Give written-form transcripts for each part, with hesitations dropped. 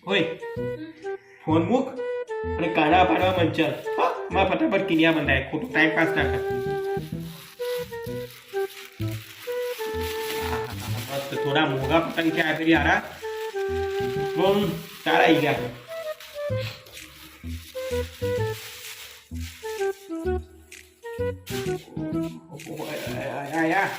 ઓય ફોન મૂક અને કાના પાડવા મન ચાલ હા માં ફટાફટ કિનિયા બંધાય ખોટું ટાઈમ પાસ ના કર મસ્ત થોડા મોંઘા પતંગ છે આ કરી આરા બોમ તારા આવી ગયા આયા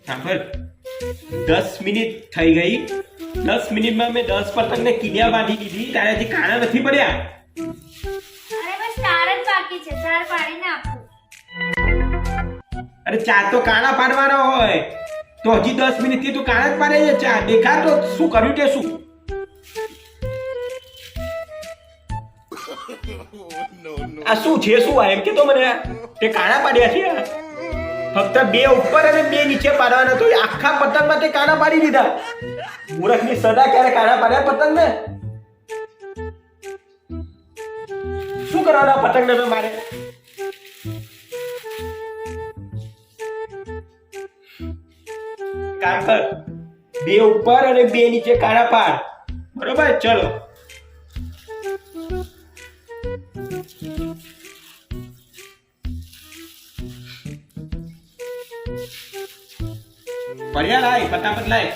સાંભળ 10 મિનિટ થઈ ગઈ 10 મિનિટમાં મેં 10 પતંગને કિનિયા બાંધી દીધી તારાથી કાણા નથી પડ્યા અરે બસ 4 જ બાકી છે 4 પાડીને આપો અરે 4 તો કાણા પાડવાનો હોય તો હજી 10 મિનિટ થી તું કાણા જ પાડે છે 4 દેખા તો શું કર્યું તે શું આ શું છે શું આ એમ કે તો મને તે કાણા પાડ્યા છે ફક્ત 2 ઉપર અને 2 નીચે પાડવાના તો આખા પતંગમાં તે કાણા પાડી દીધા મૂર્ખની સદા ક્યારે કાણા પાડ્યા પતંગને શું કરવાના પતંગને મેં મારે કામ કર 2 ઉપર અને 2 નીચે કાણા પાડ બરોબર ચલો बढ़िया लाए फटाफट लाए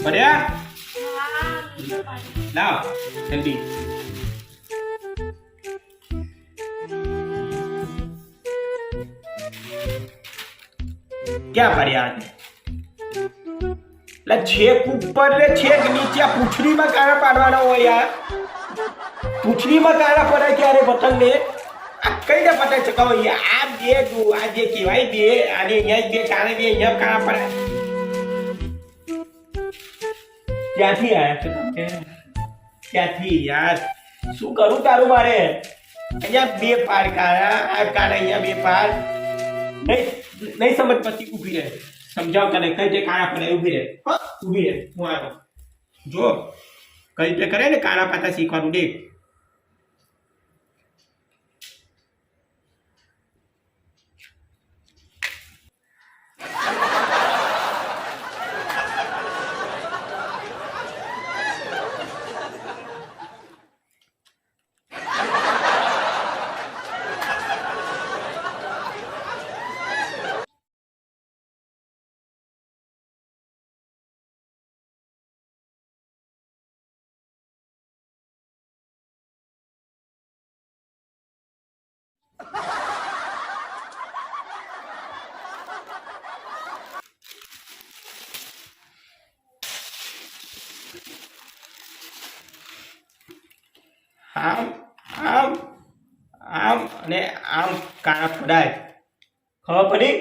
बढ़िया लाओ जल्दी क्या बढ़िया ला छेक ऊपर रे छेक नीचे पूछड़ी में काना पाड़वाना हो यार पूछड़ी में काना पड़े क्यारे पतंग ने कई ने पता चकाओ यार आप ये दो आज ये केवाई दे आने यहाँ दे काने दे यहाँ कहाँ पर है क्या थी यार क्या थी यार શું કરું તારું મારે અહીંયા 2 પાર કાના આ કાના અહીંયા 2 પાર નહીં સમજ પછી ઊભી રહે સમજાવ તને કઈ જે કાના પડે ઊભી રહે હા ઊભી રહે હું આવ્યો જો કઈ રીતે કરે ને કાના પાતા શીખવાનું દેખ આમ આમ આમ અને આમ કાણા પડાય ખબર પડી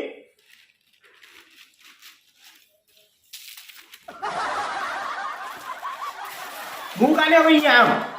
હું કાલે અહીંયા આમ